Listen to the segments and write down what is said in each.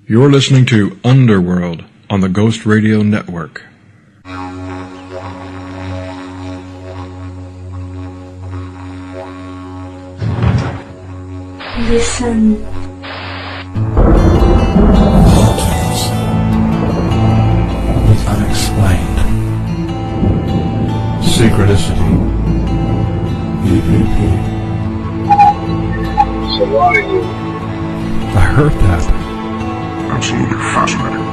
You're listening to Underworld on the Ghost Radio Network. Listen. Mountains with unexplained synchronicity. EVP. So why are you? I heard that. Absolutely fascinating.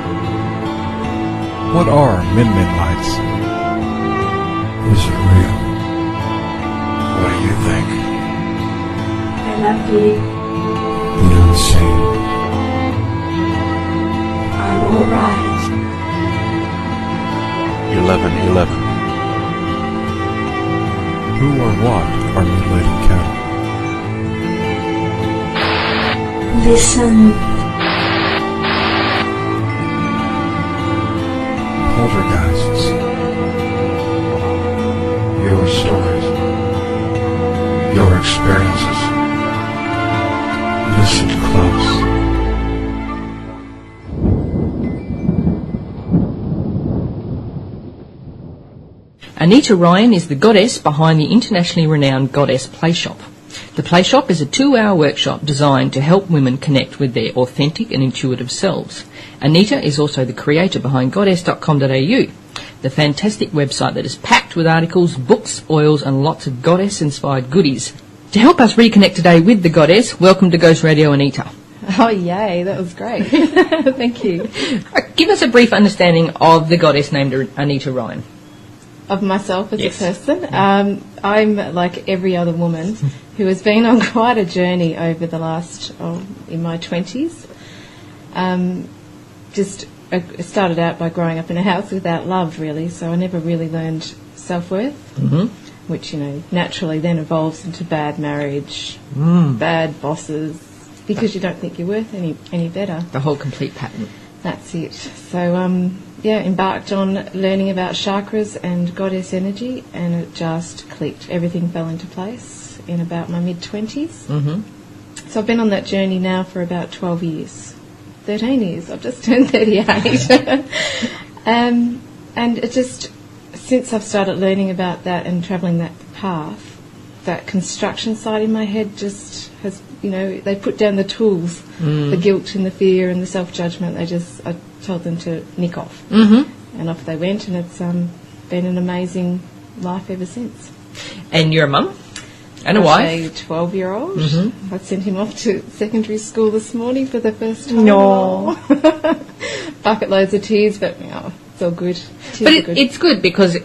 What are Min lights? Is it real? What do you think? I love you. The unseen. I'm alright. 1111. Who or what are mutilating cattle? Listen. Poltergeists. Your stories. Your experiences. Listen close. Anita Ryan is the goddess behind the internationally renowned Goddess Playshop. The Playshop is a 2-hour workshop designed to help women connect with their authentic and intuitive selves. Anita is also the creator behind goddess.com.au, the fantastic website that is packed with articles, books, oils and lots of goddess-inspired goodies. To help us reconnect today with the goddess, welcome to Ghost Radio, Anita. Oh, yay, that was great. Thank you. Give us a brief understanding of the goddess named Anita Ryan. Of myself as Yes. a person. I'm like every other woman who has been on quite a journey over the last, in my 20s. I started out by growing up in a house without love, really, so I never really learned self-worth, which, naturally then evolves into bad marriage, bad bosses, because you don't think you're worth any better. The whole complete pattern. That's it. So, embarked on learning about chakras and goddess energy, and it just clicked. Everything fell into place in about my mid-20s. So I've been on that journey now for about 12 years. 13 years. I've just turned 38. And it just, since I've started learning about that and travelling that path, that construction side in my head just has, they put down the tools, the guilt and the fear and the self-judgment. I told them to nick off. And off they went, and it's been an amazing life ever since. And you're a mum and a wife? A 12-year-old. I sent him off to secondary school this morning for the first time. No. Bucket loads of tears, but it's all good. It's good because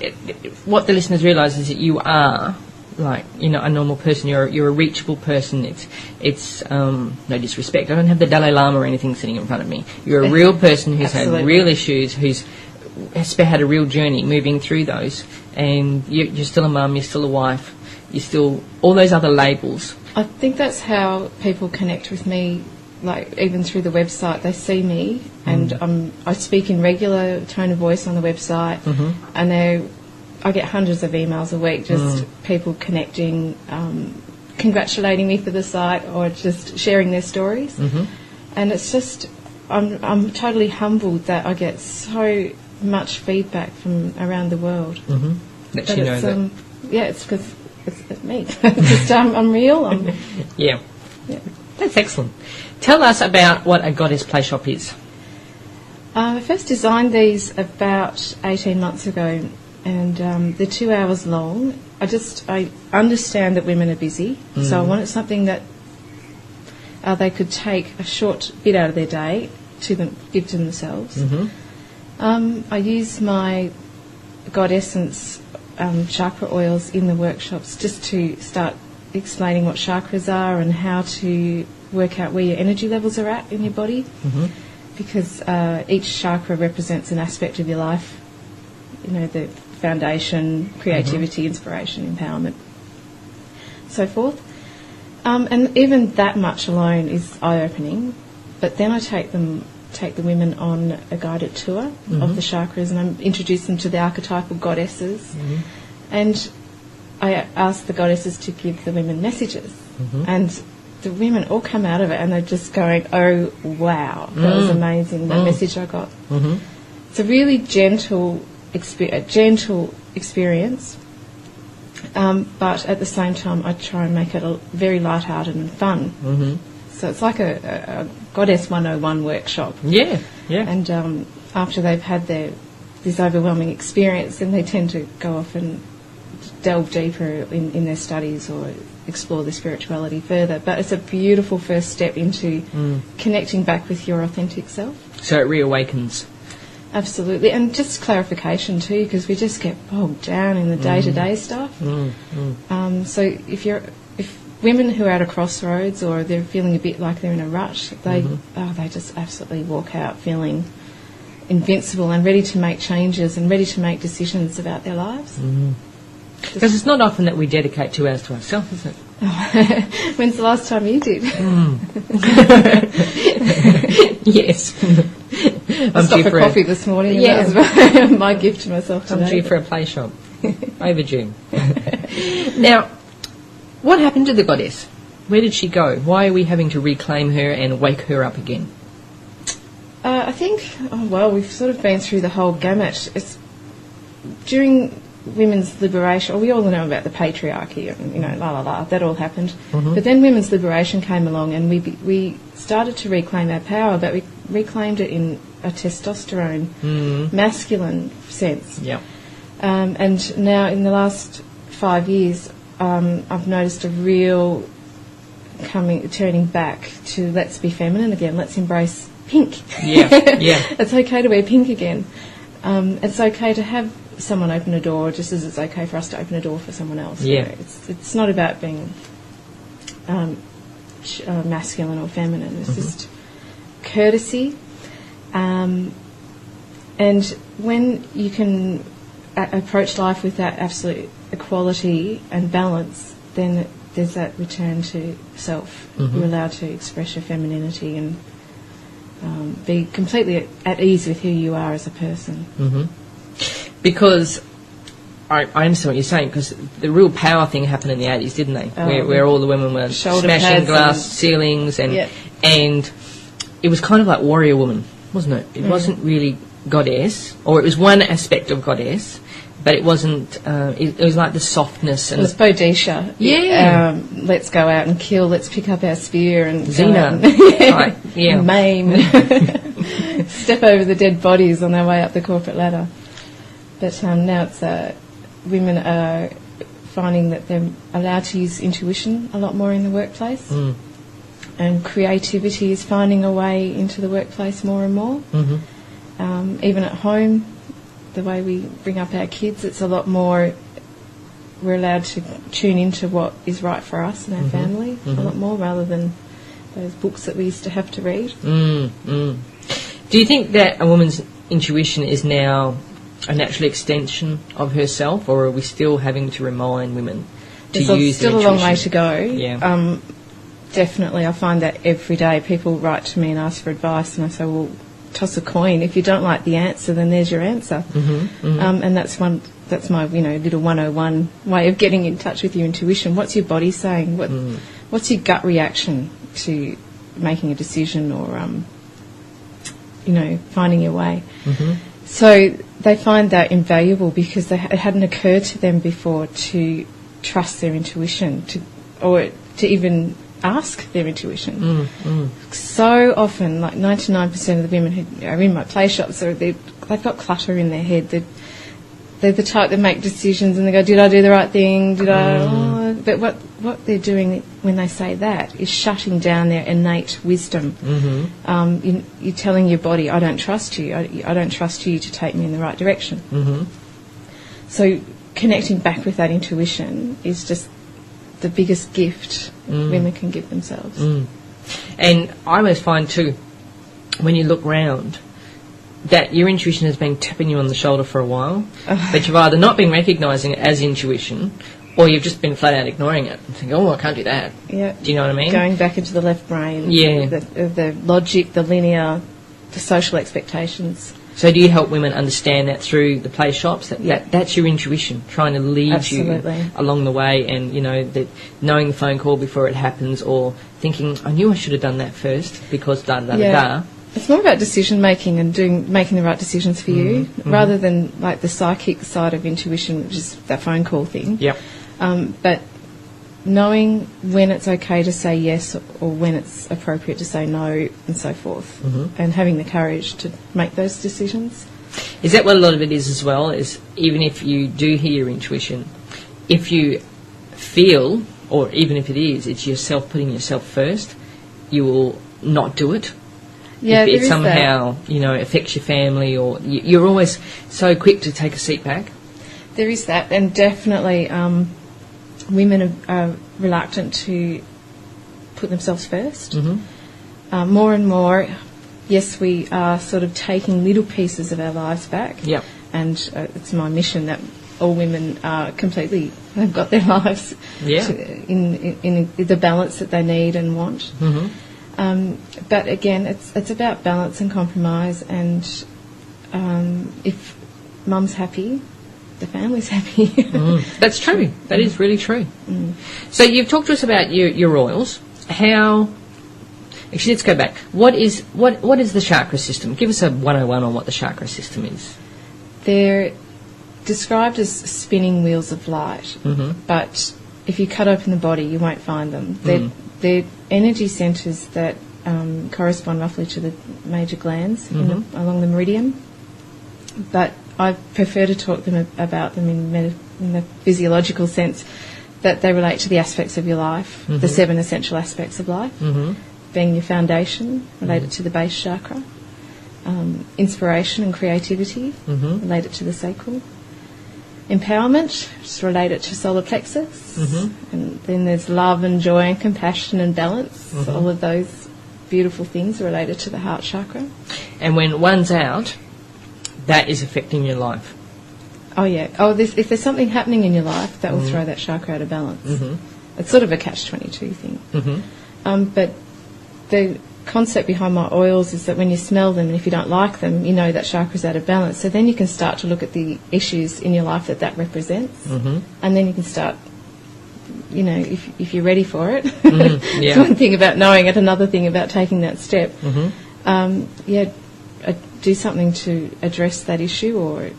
what the listeners realise is that you are a normal person. You're a reachable person. It's no disrespect. I don't have the Dalai Lama or anything sitting in front of me. You're a real person who's had real issues, who's had a real journey moving through those, and you're still a mum, you're still a wife, you're still all those other labels. I think that's how people connect with me, like even through the website. They see me, and I speak in regular tone of voice on the website, and I get hundreds of emails a week, just people connecting, congratulating me for the site, or just sharing their stories. And it's just, I'm totally humbled that I get so much feedback from around the world. Let you know that. It's because it's me. Just, I'm real. Yeah. That's excellent. Tell us about what a Goddess Playshop is. I first designed these about 18 months ago, and they're 2 hours long. I understand that women are busy, so I wanted something that they could take a short bit out of their day to give to themselves. I use my God Essence chakra oils in the workshops just to start explaining what chakras are and how to work out where your energy levels are at in your body, because each chakra represents an aspect of your life, the foundation, creativity, inspiration, empowerment, so forth. And even that much alone is eye-opening. But then I take the women on a guided tour of the chakras, and I introduce them to the archetypal goddesses. And I ask the goddesses to give the women messages. And the women all come out of it and they're just going, oh, wow, that was amazing, that message I got. Mm-hmm. It's a really gentle experience, but at the same time I try and make it very light-hearted and fun. Mm-hmm. So it's like a Goddess 101 workshop. Yeah, yeah. And after they've had this overwhelming experience, then they tend to go off and delve deeper in their studies or explore their spirituality further. But it's a beautiful first step into connecting back with your authentic self. So it reawakens. Absolutely. And just clarification too, because we just get bogged down in the day-to-day stuff. So if women who are at a crossroads or they're feeling a bit like they're in a rut, they just absolutely walk out feeling invincible and ready to make changes and ready to make decisions about their lives. Because it's not often that we dedicate 2 hours to ourselves, is it? When's the last time you did? Yes. I stopped for coffee this morning, and that was my gift to myself today. I'm due for a play shop. Overdue. Now, what happened to the goddess? Where did she go? Why are we having to reclaim her and wake her up again? I think, we've sort of been through the whole gamut. It's during women's liberation, we all know about the patriarchy and, that all happened. But then women's liberation came along and we started to reclaim our power, but we reclaimed it in a testosterone, masculine sense. Yeah. And now in the last 5 years, I've noticed a real turning back to let's be feminine again, let's embrace pink. Yeah, yeah. It's okay to wear pink again. It's okay to have someone open a door just as it's okay for us to open a door for someone else. Yeah. It's not about being masculine or feminine. It's just courtesy. And when you can approach life with that absolute equality and balance, then there's that return to self. You're allowed to express your femininity and be completely at ease with who you are as a person. Because I understand what you're saying, because the real power thing happened in the 80s, didn't they? Where all the women were smashing glass ceilings and it was kind of like warrior woman, wasn't it? It wasn't really goddess, or it was one aspect of goddess, but it wasn't, it was like the softness. And it was Bodhisha. Yeah. Let's go out and kill, let's pick up our spear and Xena. Right, yeah. Maim. Step over the dead bodies on their way up the corporate ladder. But now it's women are finding that they're allowed to use intuition a lot more in the workplace, and creativity is finding a way into the workplace more and more. Even at home, the way we bring up our kids, it's a lot more. We're allowed to tune into what is right for us and our family a lot more, rather than those books that we used to have to read. Do you think that a woman's intuition is now a natural extension of herself, or are we still having to remind women to use their intuition? There's still a long way to go. Yeah. Definitely, I find that every day people write to me and ask for advice, and I say, well, toss a coin. If you don't like the answer, then there's your answer. And that's my little 101 way of getting in touch with your intuition. What's your body saying? What's your gut reaction to making a decision or finding your way? So they find that invaluable because it hadn't occurred to them before to trust their intuition, or to even ask their intuition. So often, like 99% of the women who are in my play shops, they've got clutter in their head. They're the type that make decisions and they go, did I do the right thing? But what they're doing when they say that is shutting down their innate wisdom. You're telling your body, I don't trust you. I don't trust you to take me in the right direction. So connecting back with that intuition is just the biggest gift women can give themselves. And I always find too, when you look round, that your intuition has been tapping you on the shoulder for a while, but you've either not been recognising it as intuition, or you've just been flat out ignoring it and thinking, I can't do that. Yeah. Do you know what I mean? Going back into the left brain. Yeah. The logic, the linear, the social expectations. So do you help women understand that through the play shops? That's your intuition, trying to lead Absolutely. you along the way, and, you know, that knowing the phone call before it happens, or thinking, I knew I should have done that first because da-da-da-da-da. It's more about decision making and making the right decisions for you, rather than like the psychic side of intuition, which is that phone call thing. Yep. But knowing when it's okay to say yes or when it's appropriate to say no and so forth, and having the courage to make those decisions. Is that what a lot of it is as well, is even if you do hear your intuition, if you feel, or even if it's yourself putting yourself first, you will not do it. Yeah, if there it is somehow, that. you know, affects your family, or you're always so quick to take a seat back. There is that, and definitely women are reluctant to put themselves first. More and more, yes, we are sort of taking little pieces of our lives back. Yep. And it's my mission that all women are completely, they've got their lives in the balance that they need and want. But again, it's about balance and compromise, and if mum's happy, the family's happy. That's true. That is really true. So you've talked to us about your oils. How? Actually, let's go back. What is the chakra system? Give us a 101 on what the chakra system is. They're described as spinning wheels of light, but if you cut open the body, you won't find them. They're energy centres that correspond roughly to the major glands along the meridian, but I prefer to talk about them in the physiological sense, that they relate to the aspects of your life, the 7 essential aspects of life, being your foundation, related to the base chakra, inspiration and creativity, related to the sacral, empowerment, it's related to solar plexus, and then there's love and joy and compassion and balance. All of those beautiful things are related to the heart chakra. And when one's out, that is affecting your life. Oh yeah. If there's something happening in your life, that will throw that chakra out of balance. It's sort of a catch-22 thing. But the concept behind my oils is that when you smell them, and if you don't like them, you know that chakra's out of balance. So then you can start to look at the issues in your life that represents, and then you can start, you know, if you're ready for it. It's one thing about knowing it, another thing about taking that step. Do something to address that issue. Or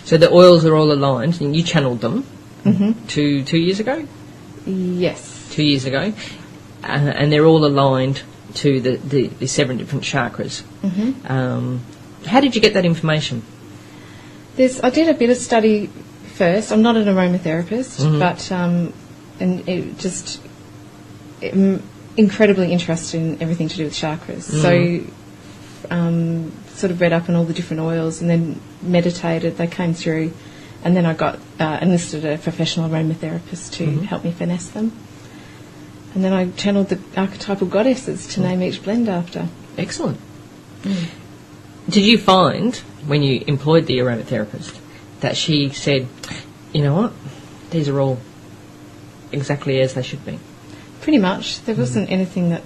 so the oils are all aligned, and you channeled them 2 years ago? Yes. 2 years ago. And they're all aligned to the 7 different chakras. How did you get that information? I did a bit of study first. I'm not an aromatherapist, but and it just incredibly interested in everything to do with chakras. So sort of read up on all the different oils, and then meditated. They came through, and then I got enlisted a professional aromatherapist to help me finesse them. And then I channeled the archetypal goddesses to name each blend after. Excellent. Did you find, when you employed the aromatherapist, that she said, you know what, these are all exactly as they should be? Pretty much. There wasn't anything that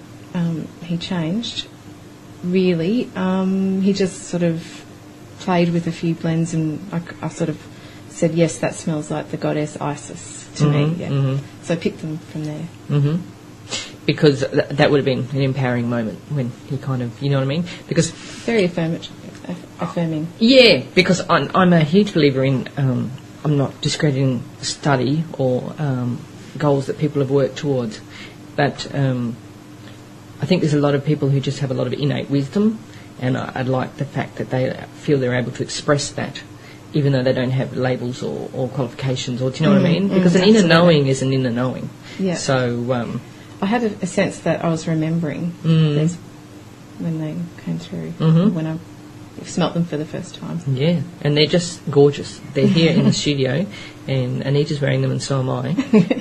he changed, really. He just sort of played with a few blends, and I sort of said, yes, that smells like the goddess Isis to me. So I picked them from there. Because that would have been an empowering moment when he kind of, you know what I mean? Because very affirming. Yeah, because I'm a huge believer in, I'm not discrediting study or goals that people have worked towards, but I think there's a lot of people who just have a lot of innate wisdom, and I like the fact that they feel they're able to express that, even though they don't have labels or qualifications, or do you know what I mean? Because an inner knowing is an inner knowing. Yeah. So I had a sense that I was remembering these when they came through, when I smelt them for the first time. Yeah, and they're just gorgeous. They're here in the studio, and Anita's wearing them, and so am I,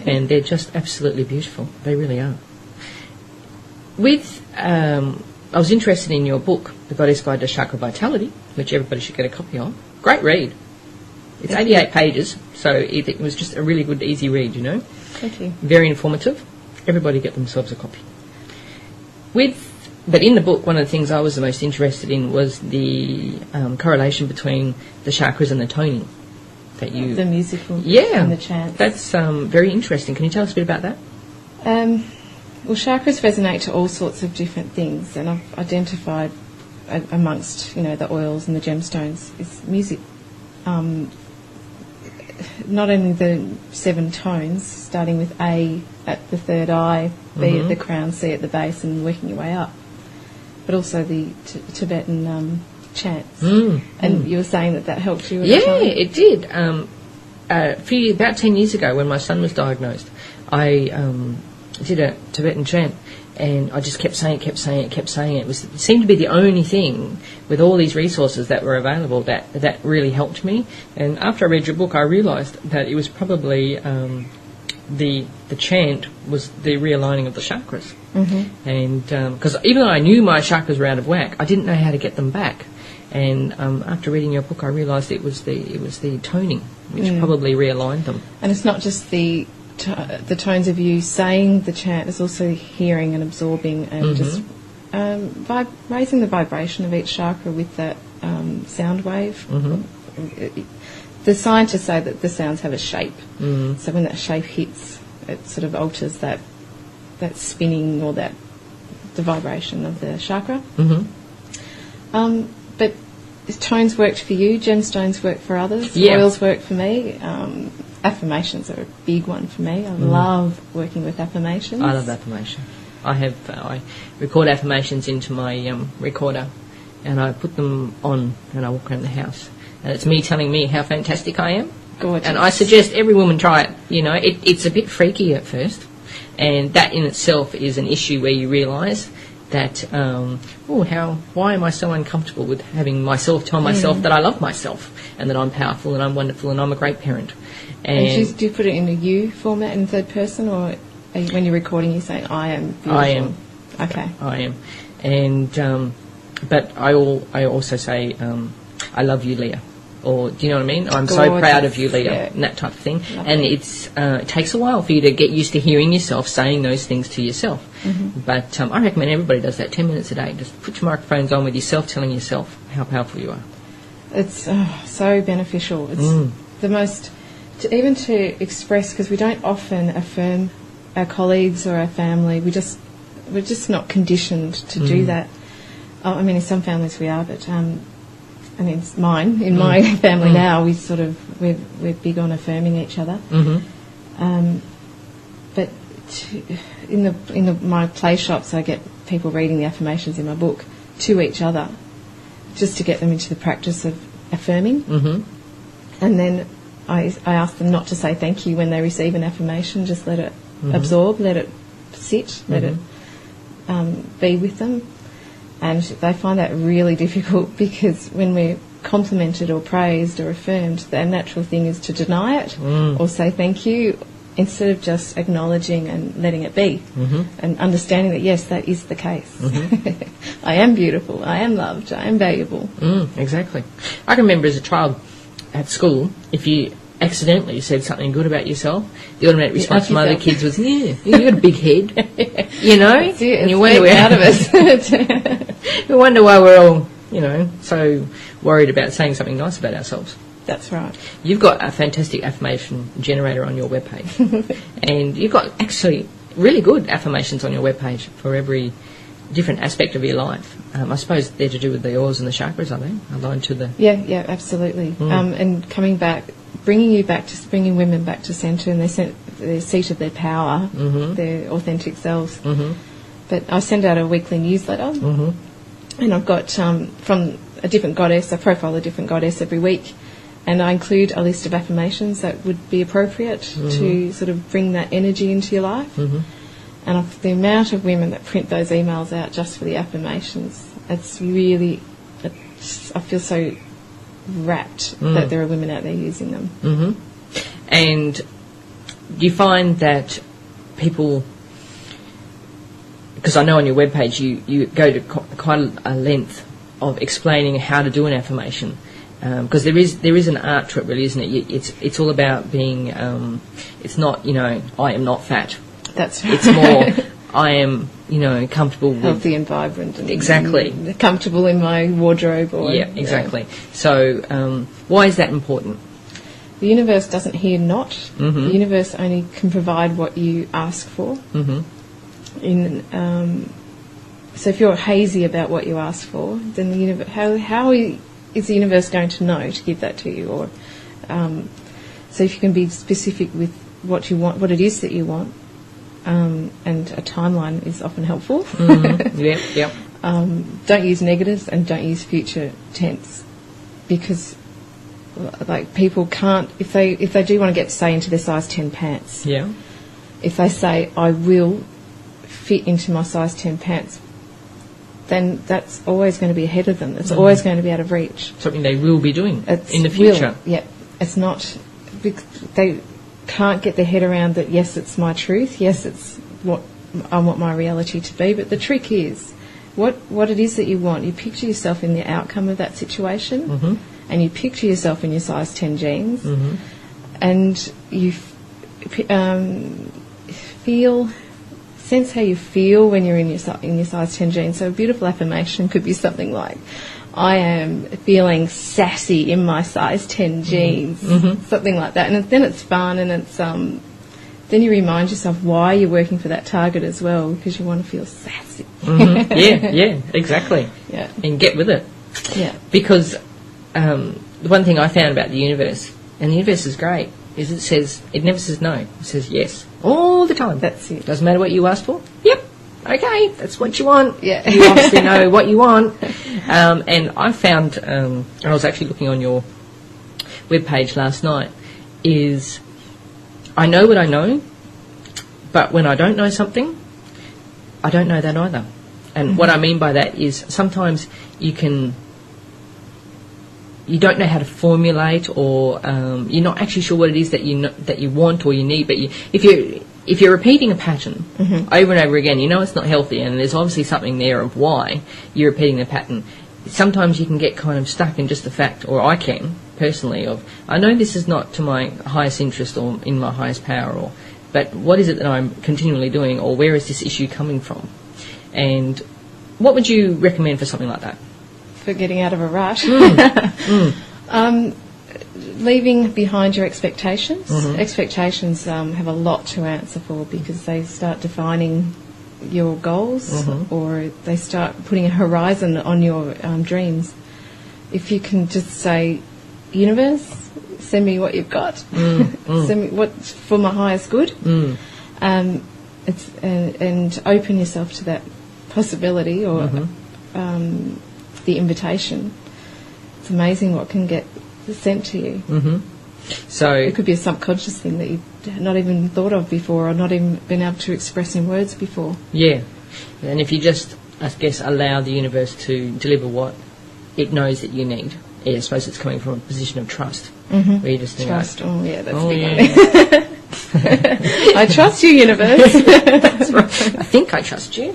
and they're just absolutely beautiful. They really are. I was interested in your book, The Goddess Guide to Chakra Vitality, which everybody should get a copy of. Great read. It's 88 pages, so it was just a really good, easy read, you know. Thank you. Very informative. Everybody get themselves a copy. With But in the book, one of the things I was the most interested in was the correlation between the chakras and the toning. That you, the musical and the chants. That's very interesting. Can you tell us a bit about that? Well, chakras resonate to all sorts of different things, and I've identified amongst the oils and the gemstones is music. Not only the 7 tones, starting with A at the third eye, B at the crown, C at the base, and working your way up, but also the Tibetan chants. And you were saying that helped you? It did. About 10 years ago, when my son was diagnosed, I did a Tibetan chant, and I just kept saying it. It seemed to be the only thing with all these resources that were available that really helped me. And after I read your book, I realised that it was probably the chant was the realigning of the chakras. And because even though I knew my chakras were out of whack, I didn't know how to get them back. And after reading your book, I realised it was the toning which probably realigned them. And it's not just the tones of you saying the chant, it's also hearing and absorbing and just raising the vibration of each chakra with that sound wave. The scientists say that the sounds have a shape, so when that shape hits, it sort of alters that spinning or the vibration of the chakra. But tones worked for you, gemstones work for others, oils work for me. Affirmations are a big one for me. I love working with affirmations. I love affirmation. I record affirmations into my recorder, and I put them on, and I walk around the house, and it's me telling me how fantastic I am. Gorgeous. And I suggest every woman try it. It's a bit freaky at first, and that in itself is an issue where you realise that why am I so uncomfortable with having myself tell myself that I love myself and that I'm powerful and I'm wonderful and I'm a great parent. And do you put it in a you format in third person, or when you're recording you're saying I am beautiful? I am. Okay. I am. And but I also say I love you, Lia. Or do you know what I mean? I'm so proud of you, Lia, and that type of thing. And it takes a while for you to get used to hearing yourself saying those things to yourself. But I recommend everybody does that 10 minutes a day. Just put your microphones on with yourself, telling yourself how powerful you are. It's so beneficial. It's the most, even to express, because we don't often affirm our colleagues or our family. We're just not conditioned to do that. I mean, in some families we are, but it's mine. In my family now, we're big on affirming each other. But in my play shops, I get people reading the affirmations in my book to each other, just to get them into the practice of affirming. And then I ask them not to say thank you when they receive an affirmation. Just let it absorb, let it sit, let it be with them. And they find that really difficult, because when we're complimented or praised or affirmed, the natural thing is to deny it or say thank you, instead of just acknowledging and letting it be and understanding that, yes, that is the case. I am beautiful, I am loved, I am valuable. Exactly. I can remember as a child at school, if you accidentally said something good about yourself, the automatic response from other kids was, you've got a big head, That's it, and you wonder out of us. we wonder why we're all, so worried about saying something nice about ourselves. That's right. You've got a fantastic affirmation generator on your webpage, and you've got actually really good affirmations on your webpage for every different aspect of your life. I suppose they're to do with the oils and the chakras, are they? Aligned to the... Yeah, absolutely. And coming back, bringing women back to centre and their seat of their power, their authentic selves. But I send out a weekly newsletter, and I've got from a different goddess, I profile a different goddess every week, and I include a list of affirmations that would be appropriate to sort of bring that energy into your life. And the amount of women that print those emails out just for the affirmations, it's really, I feel so rapt that there are women out there using them. And do you find that people, because I know on your webpage you go to quite a length of explaining how to do an affirmation, because there is an art to it, really, isn't it? It's all about being, it's not, I am not fat. That's right. It's more, I am comfortable with... Healthy and vibrant. And Exactly. Comfortable in my wardrobe. Or, Yeah, exactly. So why is that important? The universe doesn't hear not. Mm-hmm. The universe only can provide what you ask for. Mm-hmm. So if you're hazy about what you ask for, then the universe, how is the universe going to know to give that to you? Or so if you can be specific with what you want, what it is that you want, and a timeline is often helpful. Mm-hmm. Yep. Don't use negatives and don't use future tense, because like people can't, if they do want to get, say, into their size 10 pants, Yeah. if they say I will fit into my size 10 pants, then that's always going to be ahead of them. It's always going to be out of reach. Something they will be doing It's in the future. Will, yeah. It's not, they can't get their head around that, yes, it's my truth, yes, it's what I want my reality to be, but the trick is what it is that you want. You picture yourself in the outcome of that situation, Mm-hmm. and you picture yourself in your size 10 jeans, Mm-hmm. and you sense how you feel when you're in your size 10 jeans. So a beautiful affirmation could be something like, I am feeling sassy in my size 10 jeans, Mm-hmm. something like that. And then it's fun, and it's then you remind yourself why you're working for that target as well, because you want to feel sassy. Mm-hmm. Yeah, exactly. Yeah. And get with it. Yeah. Because the one thing I found about the universe, and the universe is great, is it never says no. It says yes all the time. That's it. Doesn't matter what you ask for. Yep. Okay, that's what you want. Yeah. You obviously know what you want. And I found, and I was actually looking on your webpage last night, is I know what I know, but when I don't know something, I don't know that either. And what I mean by that is sometimes you don't know how to formulate, or you're not actually sure what it is that you want or you need. But if you're repeating a pattern over and over again, it's not healthy, and there's obviously something there of why you're repeating the pattern. Sometimes you can get kind of stuck in just the fact, or I can personally, of I know this is not to my highest interest or in my highest power, but what is it that I'm continually doing, or where is this issue coming from? And what would you recommend for something like that? For getting out of a rut. Leaving behind your expectations. Mm-hmm. Expectations have a lot to answer for, because they start defining your goals, or they start putting a horizon on your dreams. If you can just say, universe, send me what you've got, send me what's for my highest good, and open yourself to that possibility, or the invitation. It's amazing what can get sent to you. Mm-hmm. So it could be a subconscious thing that you've not even thought of before, or not even been able to express in words before. Yeah. And if you just, I guess, allow the universe to deliver what it knows that you need, I suppose it's coming from a position of trust, where you just think, Trust. Oh, yeah, that's oh, a yeah. big one. I trust you, universe. That's right. I think I trust you.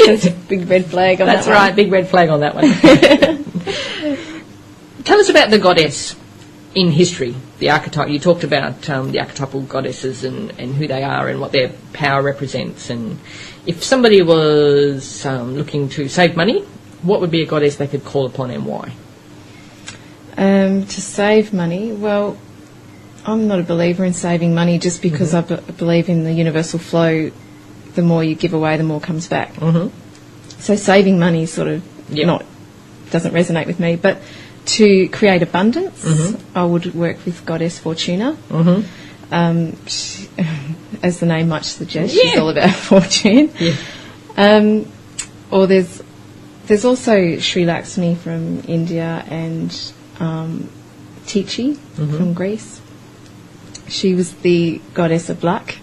That's a big red flag on That's that right, big red flag on that one. Tell us about the goddess in history, the archetype. You talked about the archetypal goddesses and who they are and what their power represents. And if somebody was looking to save money, what would be a goddess they could call upon, and why? To save money, well, I'm not a believer in saving money just because I believe in the universal flow. The more you give away, the more comes back. So saving money sort of doesn't resonate with me. But to create abundance, I would work with Goddess Fortuna. As the name much suggests, she's all about fortune. Or there's also Sri Lakshmi from India, and Tichi from Greece. She was the goddess of luck.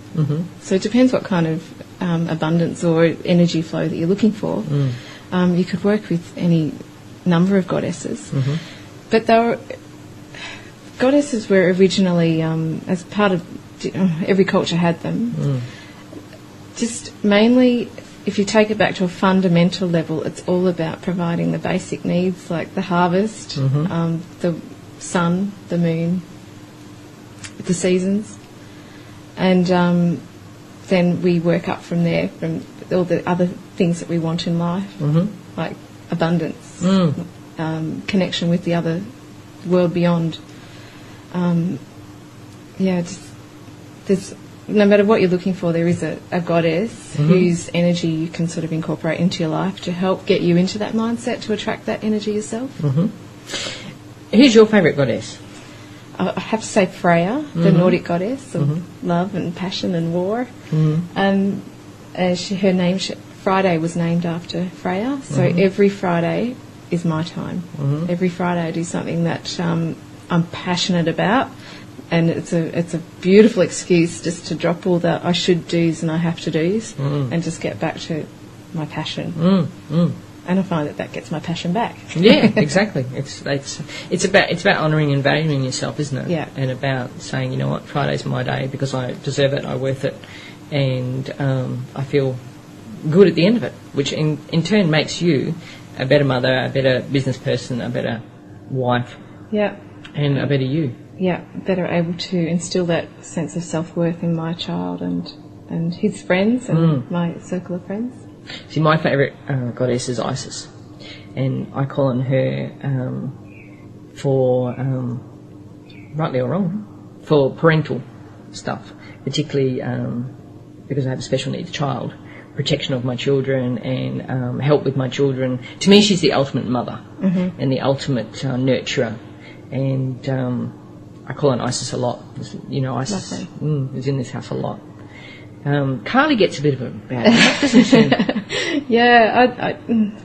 So it depends what kind of abundance or energy flow that you're looking for. You could work with any number of goddesses. But goddesses were originally, as part of, every culture had them. Just mainly, if you take it back to a fundamental level, it's all about providing the basic needs, like the harvest, the sun, the moon, the seasons. And then we work up from there, from all the other things that we want in life, like abundance, connection with the other world beyond. There's, no matter what you're looking for, there is a goddess whose energy you can sort of incorporate into your life to help get you into that mindset to attract that energy yourself. Who's your favourite goddess? I have to say Freya, the Nordic goddess of love and passion and war. Her name, Friday, was named after Freya. So every Friday is my time. Every Friday I do something that I'm passionate about, and it's a beautiful excuse just to drop all the I should do's and I have to do's and just get back to my passion. And I find that gets my passion back. Yeah, exactly. It's about honouring and valuing yourself, isn't it? Yeah. And about saying, you know what, Friday's my day because I deserve it, I'm worth it, and I feel good at the end of it, which in turn makes you a better mother, a better business person, a better wife, and a better you. Yeah, better able to instill that sense of self-worth in my child and his friends and my circle of friends. See, my favourite goddess is Isis, and I call on her for, rightly or wrong, for parental stuff, particularly because I have a special needs child, protection of my children and help with my children. To me, she's the ultimate mother and the ultimate nurturer, and I call on Isis a lot. You know, Isis is in this house a lot. Carly gets a bit of a bad rap, doesn't she? Yeah,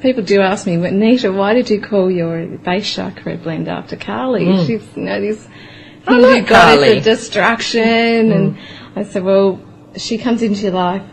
people do ask me, Anita, why did you call your base chakra blend after Carly? She's, this Hindu goddess of destruction. And I said, well, she comes into your life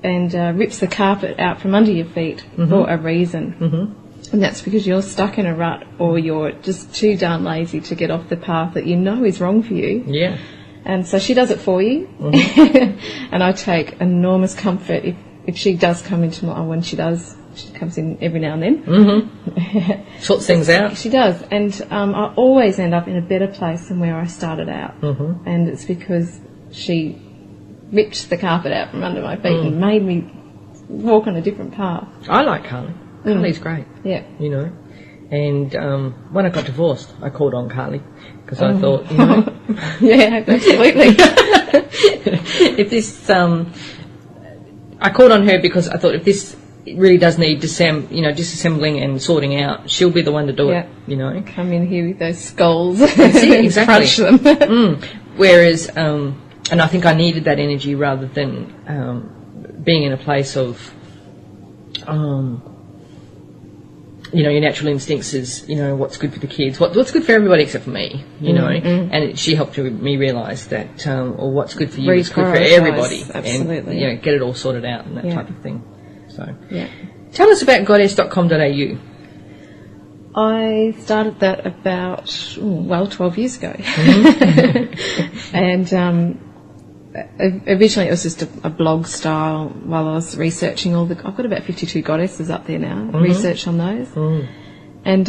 and rips the carpet out from under your feet for a reason. And that's because you're stuck in a rut or you're just too darn lazy to get off the path that you know is wrong for you. Yeah. And so she does it for you. And I take enormous comfort if she does come into my... When she does, she comes in every now and then. Sorts things out. She does. And I always end up in a better place than where I started out. And it's because she ripped the carpet out from under my feet and made me walk on a different path. I like Carly. Carly's great. Yeah. You know. And when I got divorced, I called on Carly because I thought, you know... Yeah, absolutely. If this... I called on her because I thought if this really does need disassembling and sorting out, she'll be the one to do it, you know. Come in here with those skulls exactly. Crunch them. Whereas, and I think I needed that energy rather than being in a place of... your natural instincts is, what's good for the kids, what's good for everybody except for me, know. And she helped me realise that, or what's good for you is good for everybody. Absolutely. And, get it all sorted out and that type of thing. So, tell us about goddess.com.au. I started that about, 12 years ago. And originally it was just a blog style while I was researching I've got about 52 goddesses up there now, research on those. And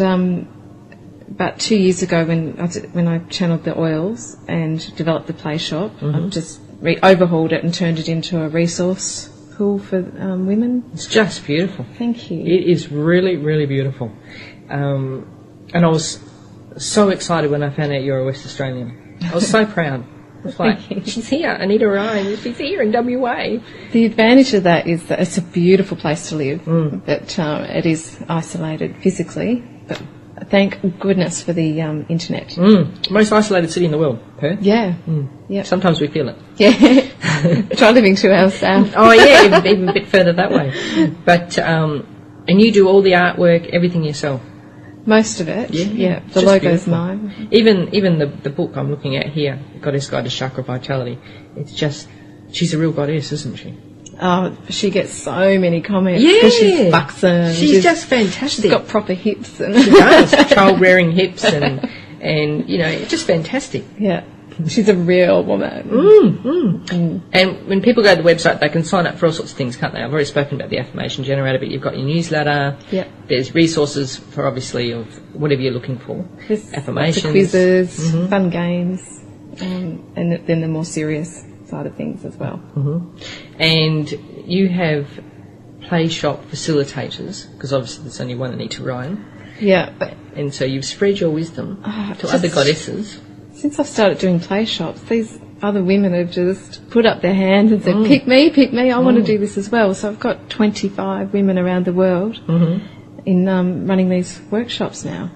about 2 years ago when I channeled the oils and developed the play shop, I just overhauled it and turned it into a resource pool for women. It's just beautiful. Thank you. It is really, really beautiful. And I was so excited when I found out you're a West Australian. I was so proud. It's like, she's here, Anita Ryan, she's here in WA. The advantage of that is that it's a beautiful place to live, but it is isolated physically, but thank goodness for the internet. Most isolated city in the world, Perth. Yeah. Yep. Sometimes we feel it. Yeah. Try living 2 hours south. Oh, yeah, even a bit further that way. But, and you do all the artwork, everything yourself. Most of it, yeah. The logo's mine. Even the book I'm looking at here, Goddess Guide to Chakra Vitality, it's just, she's a real goddess, isn't she? Oh, she gets so many comments. Yeah. She's buxom. She's just fantastic. She's got proper hips. She does. Child-rearing hips and just fantastic. Yeah. She's a real woman. And when people go to the website, they can sign up for all sorts of things, can't they? I've already spoken about the affirmation generator, but you've got your newsletter. Yeah. There's resources for, obviously, of whatever you're looking for. There's affirmations. quizzes, fun games, and then the more serious side of things as well. And you have play shop facilitators, because obviously there's only one Anita Ryan, Yeah, but and so you've spread your wisdom to just- other goddesses. since I've started doing play shops, these other women have just put up their hands and said, pick me, I want to do this as well. So I've got 25 women around the world in running these workshops now,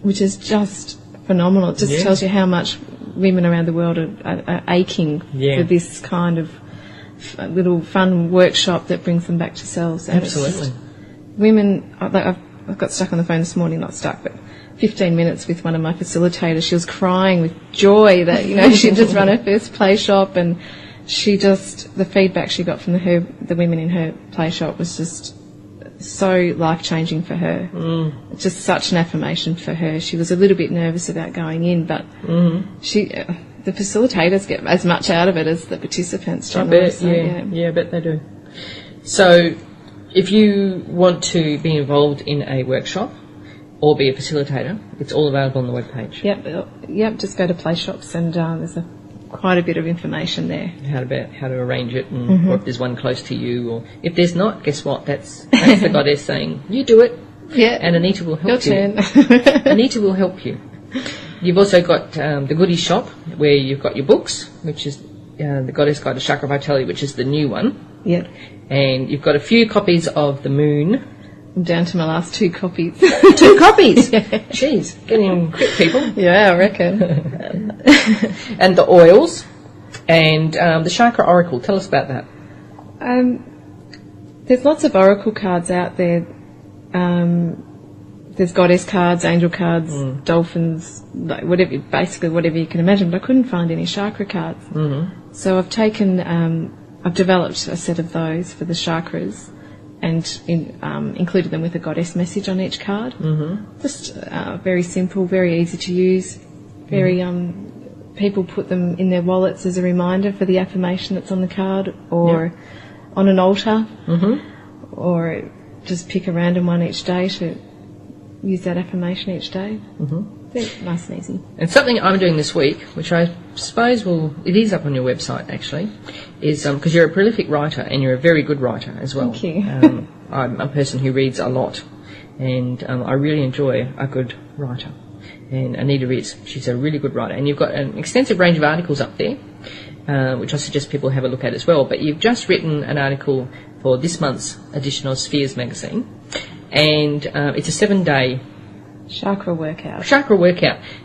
which is just phenomenal. It just tells you how much women around the world are aching for this kind of little fun workshop that brings them back to selves. And it's Absolutely. just women, I've got stuck on the phone this morning, not stuck, but 15 minutes with one of my facilitators. She was crying with joy that, you know, she'd just run her first play shop, and she just, the feedback she got from the women in her play shop was just so life-changing for her. Just such an affirmation for her. She was a little bit nervous about going in, but the facilitators get as much out of it as the participants. I generally, bet, so, yeah, I bet they do. So, if you want to be involved in a workshop or be a facilitator, it's all available on the webpage. Yep. Just go to play shops, and there's quite a bit of information there. How to arrange it, and or if there's one close to you, or if there's not, guess what? That's the goddess saying, you do it, Yeah, and Anita will help your you. turn. Anita will help you. You've also got the goodies shop, where you've got your books, which is the Goddess Guide to Chakra Vitality, which is the new one. Yep. And you've got a few copies of the Moon. I'm down to my last 2 copies. 2 copies? Jeez, getting them quick, people. Yeah, I reckon. And the oils, and the Chakra Oracle. Tell us about that. There's lots of oracle cards out there. There's goddess cards, angel cards, dolphins, like whatever you can imagine. But I couldn't find any chakra cards. So I've I've developed a set of those for the chakras, and included them with a goddess message on each card. Just very simple, very easy to use. Very people put them in their wallets as a reminder for the affirmation that's on the card, or on an altar, or just pick a random one each day to use that affirmation each day. They're nice and easy. And something I'm doing this week, which I suppose it is up on your website actually, is because you're a prolific writer and you're a very good writer as well. Thank you. I'm a person who reads a lot, and I really enjoy a good writer. And Anita is. She's a really good writer. And you've got an extensive range of articles up there, which I suggest people have a look at as well. But you've just written an article for this month's edition of Spheres magazine, and it's a 7-day Chakra workout.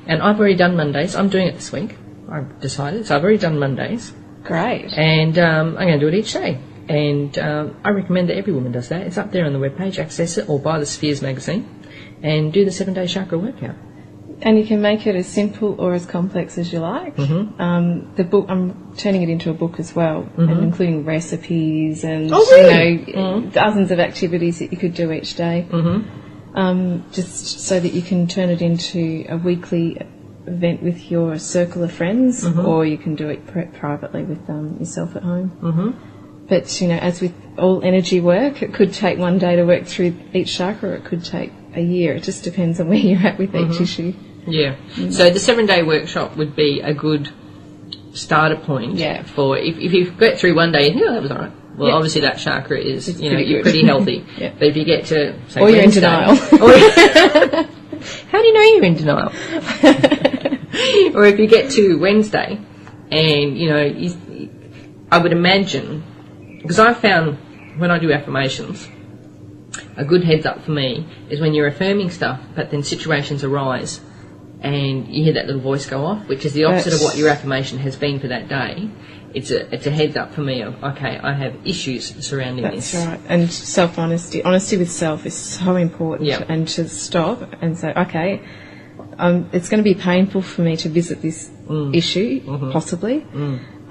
And I've already done Mondays. I'm doing it this week, I've decided. So I've already done Mondays. Great. And I'm going to do it each day. And I recommend that every woman does that. It's up there on the webpage. Access it, or buy the Spheres magazine and do the 7-day chakra workout. And you can make it as simple or as complex as you like. The book, I'm turning it into a book as well, and including recipes and dozens of activities that you could do each day. Just so that you can turn it into a weekly event with your circle of friends, or you can do it privately with yourself at home. But, you know, as with all energy work, it could take one day to work through each chakra, or it could take a year. It just depends on where you're at with each issue. Yeah. So the 7-day workshop would be a good starter point for if you get through one day and that was all right. Well, obviously that chakra is, it's you're pretty healthy. But if you get to, say, or you're in Wednesday, denial. How do you know you're in denial? Or if you get to Wednesday and, I would imagine, because I found when I do affirmations, a good heads up for me is when you're affirming stuff, but then situations arise and you hear that little voice go off, which is the opposite of what your affirmation has been for that day. It's a heads up for me of, okay, I have issues surrounding this. That's right. And self-honesty. Honesty with self is so important. Yep. And to stop and say, okay, it's going to be painful for me to visit this issue, possibly.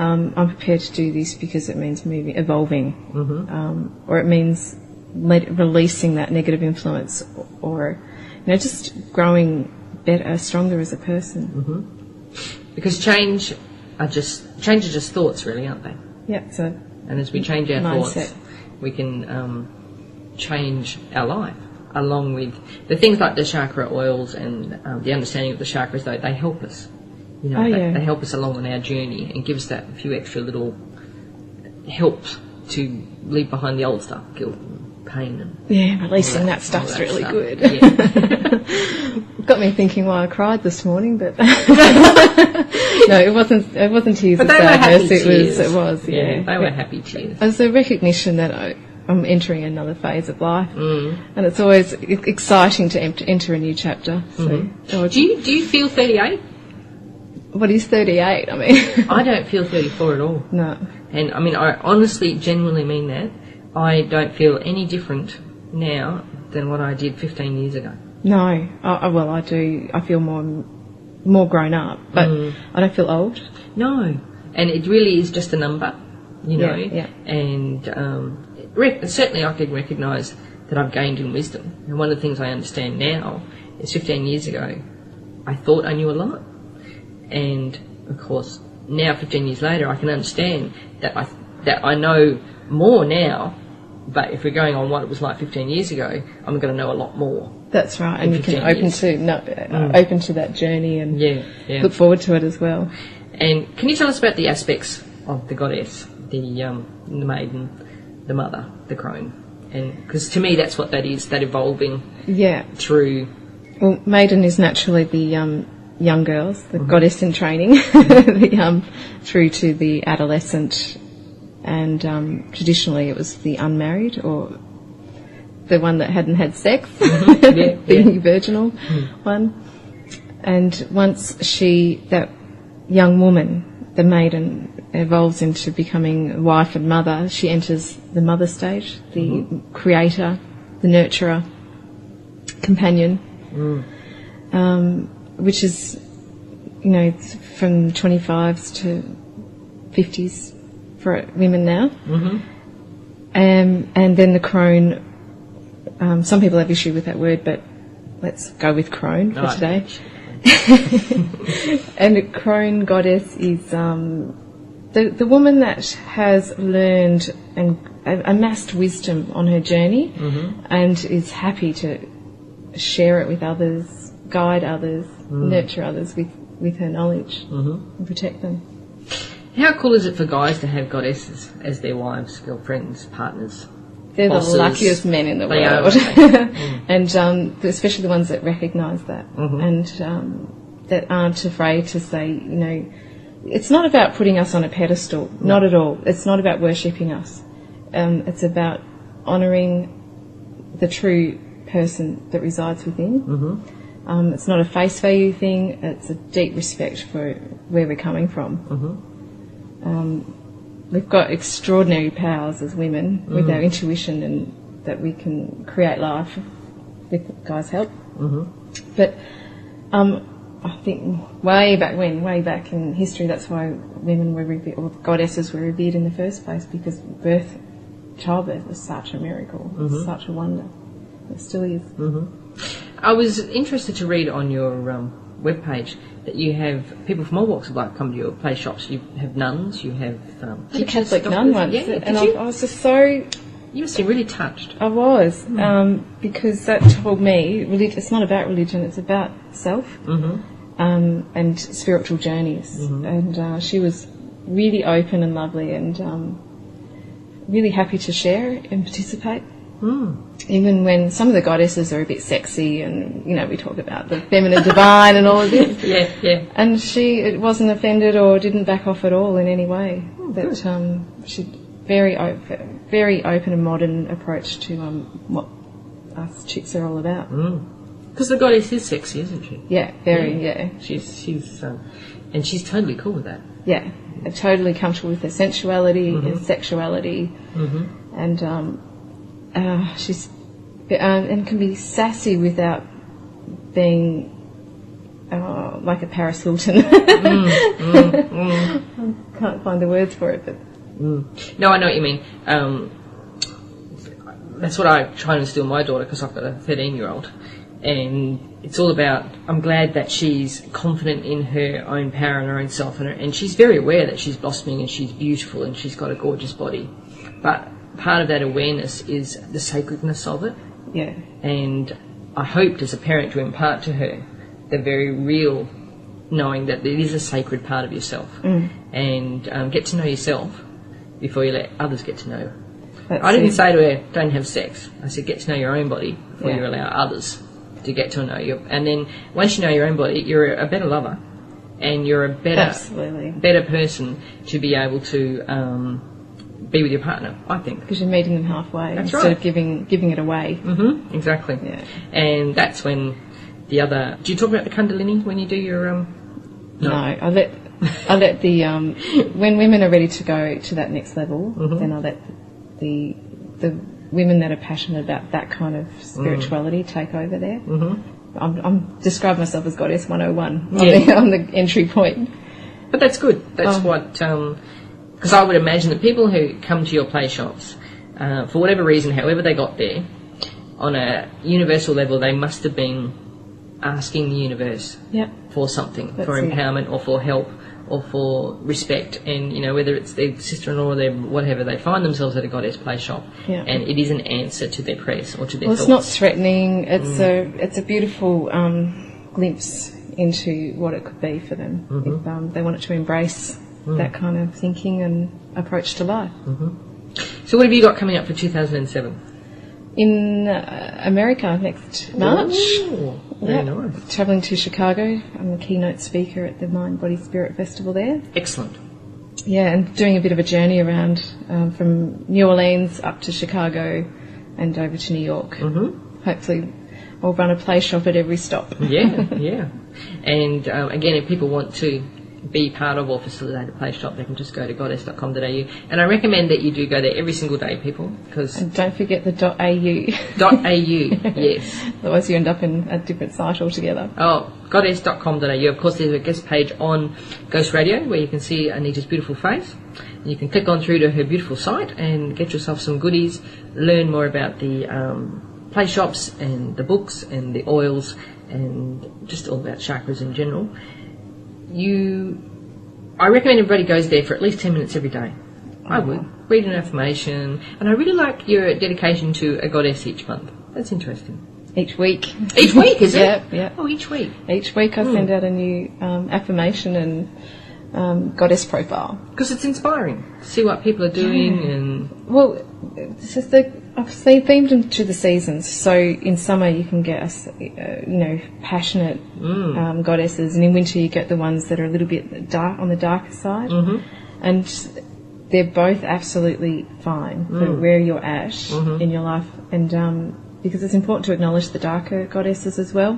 I'm prepared to do this because it means evolving, or it means releasing that negative influence, or just growing better, stronger as a person. Because change are just thoughts, really, aren't they? Yeah. So, and as we change our mindset. thoughts, we can change our life. Along with the things like the chakra oils and the understanding of the chakras, they help us You know, Oh, yeah. they help us along on our journey and give us that few extra little helps to leave behind the old stuff, guilt and pain. And Yeah, releasing all that stuff's all that really stuff. good. Yeah. Got me thinking why I cried this morning, but no, it wasn't tears But of they were happy sadness. tears. It was, yeah. They were happy tears. As a recognition that I'm entering another phase of life, Mm. and it's always exciting to enter a new chapter. So, Do you feel 38? what is 38? I mean, I don't feel 34 at all. no. And I mean, I honestly, genuinely mean that. I don't feel any different now than what I did 15 years ago. No, well, I do. I feel more grown up, but I don't feel old. No. And it really is just a number, you know. Yeah. And certainly I can recognise that I've gained in wisdom. And one of the things I understand now is 15 years ago, I thought I knew a lot. And, of course, now 15 years later, I can understand that I know more now. But if we're going on what it was like 15 years ago, I'm going to know a lot more. That's right, and you can 15 open to that journey and Yeah. look forward to it as well. And can you tell us about the aspects of the goddess, the maiden, the mother, the crone? And because to me that's what that is, that evolving Yeah. through. Well, maiden is naturally the young girls, the goddess in training, through to the adolescent, and traditionally it was the unmarried or the one that hadn't had sex, the virginal one. And once that young woman, the maiden, evolves into becoming wife and mother, she enters the mother stage, the creator, the nurturer, companion, which is, you know, from 25s to 50s for women now. And then the crone, some people have issue with that word, but let's go with crone for today. And a crone goddess is the woman that has learned and amassed wisdom on her journey and is happy to share it with others, guide others, nurture others with her knowledge and protect them. How cool is it for guys to have goddesses as their wives, girlfriends, partners? They're bosses? the luckiest men in the They are, world. aren't And especially the ones that recognise that and that aren't afraid to say, you know, it's not about putting us on a pedestal, not at all. It's not about worshipping us. It's about honouring the true person that resides within. It's not a face value thing, it's a deep respect for where we're coming from. We've got extraordinary powers as women with our intuition, and that we can create life with guys' help. But I think way back in history, that's why women were revered, or goddesses were revered in the first place, because childbirth was such a miracle, such a wonder. It still is. I was interested to read on your webpage that you have people from all walks of life come to your play shops. You have nuns, you have A Catholic nun once, and I was just so... You must seem really touched. I was, because that told me it's not about religion, it's about self and spiritual journeys. And she was really open and lovely and really happy to share and participate. Even when some of the goddesses are a bit sexy and, you know, we talk about the feminine divine and all of this. And she wasn't offended or didn't back off at all in any way. She very open and modern approach to what us chicks are all about. Because the goddess is sexy, isn't she? Yeah, very, yeah. She's and she's totally cool with that. Yeah, totally comfortable with her sensuality, her sexuality, and she's and can be sassy without being like a Paris Hilton. I can't find the words for it, but. No, I know what you mean. That's what I try and instill in my daughter, because I've got a 13-year-old, and it's all about, I'm glad that she's confident in her own power and her own self, and she's very aware that she's blossoming and she's beautiful and she's got a gorgeous body, but part of that awareness is the sacredness of it. And I hoped as a parent to impart to her the very real knowing that it is a sacred part of yourself, and get to know yourself before you let others get to know. I didn't say to her, don't have sex. I said, get to know your own body before you allow others to get to know you. And then once you know your own body, you're a better lover, and you're a better person to be able to be with your partner, I think. Because you're meeting them halfway instead of giving it away. Mm-hmm, exactly. Yeah. And that's when the other... Do you talk about the Kundalini when you do your... No, I let the... when women are ready to go to that next level, then I let the women that are passionate about that kind of spirituality take over there. I'm describing myself as Goddess 101 on the entry point. But that's good. That's what... Because I would imagine that people who come to your play shops, for whatever reason, however they got there, on a universal level, they must have been asking the universe for something, for empowerment or for help or for respect. And, you know, whether it's their sister-in-law or their whatever, they find themselves at a Goddess play shop, and it is an answer to their prayers or to their thoughts. It's not threatening. It's a beautiful glimpse into what it could be for them if they wanted to embrace that kind of thinking and approach to life. So what have you got coming up for 2007? In America next March. Ooh, very nice. Travelling to Chicago. I'm a keynote speaker at the Mind, Body, Spirit Festival there. Excellent. Yeah, and doing a bit of a journey around from New Orleans up to Chicago and over to New York. Hopefully I'll run a play shop at every stop. Yeah. And again, if people want to be part of or facilitate a play shop, they can just go to goddess.com.au, and I recommend that you do go there every single day, people, because... And don't forget the .au. .au, yes. Otherwise you end up in a different site altogether. Oh, goddess.com.au. Of course, there's a guest page on Ghost Radio where you can see Anita's beautiful face. And you can click on through to her beautiful site and get yourself some goodies, learn more about the play shops and the books and the oils and just all about chakras in general. I recommend everybody goes there for at least 10 minutes every day. I would. Read an affirmation. And I really like your dedication to a goddess each month. That's interesting. Each week. Each week, is it? Yeah. Oh, each week. Each week I send out a new affirmation and goddess profile. Because it's inspiring to see what people are doing and... Well, it's just I've themed them to the seasons. So in summer you can get passionate goddesses, and in winter you get the ones that are a little bit dark on the darker side. And they're both absolutely fine for where you're at in your life, and because it's important to acknowledge the darker goddesses as well,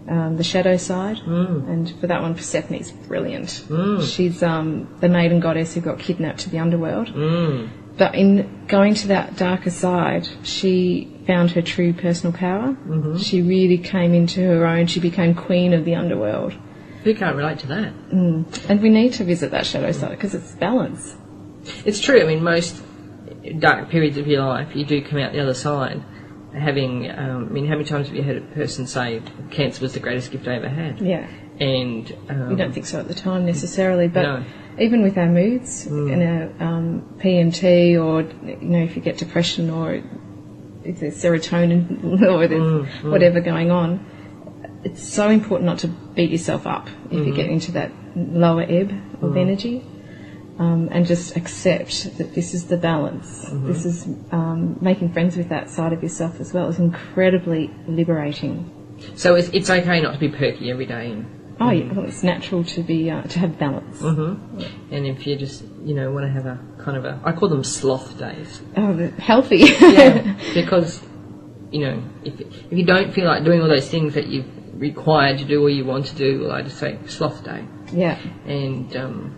the shadow side. And for that one, Persephone is brilliant. She's the maiden goddess who got kidnapped to the underworld. But in going to that darker side, she found her true personal power. She really came into her own. She became queen of the underworld. Who can't relate to that? And we need to visit that shadow side because it's balance. It's true. I mean, most dark periods of your life, you do come out the other side having... how many times have you heard a person say, cancer was the greatest gift I ever had? Yeah. And... we don't think so at the time necessarily, but... No. Even with our moods and our PMT, or if you get depression, or if there's serotonin or there's whatever going on, it's so important not to beat yourself up if you get into that lower ebb of energy, and just accept that this is the balance. This is making friends with that side of yourself as well is incredibly liberating. So it's okay not to be perky every day. Oh, yeah, well, it's natural to be to have balance. And if you just want to have a kind of I call them sloth days. Oh, healthy. Yeah, because if you don't feel like doing all those things that you're required to do or you want to do, well, I just say sloth day. Yeah. And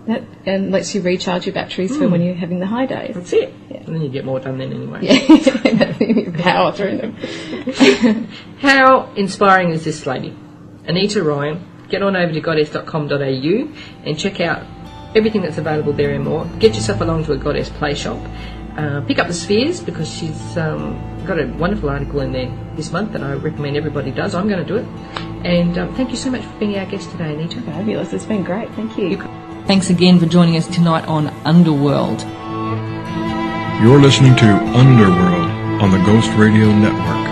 that lets you recharge your batteries for when you're having the high days. That's it. Yeah. And then you get more done then anyway. Yeah. Power through them. How inspiring is this lady, Anita Ryan? Get on over to goddess.com.au and check out everything that's available there and more. Get yourself along to a Goddess play shop. Pick up the spheres, because she's got a wonderful article in there this month that I recommend everybody does. I'm going to do it. And thank you so much for being our guest today, Anita. Fabulous. It's been great. Thank you. Thanks again for joining us tonight on Underworld. You're listening to Underworld on the Ghost Radio Network.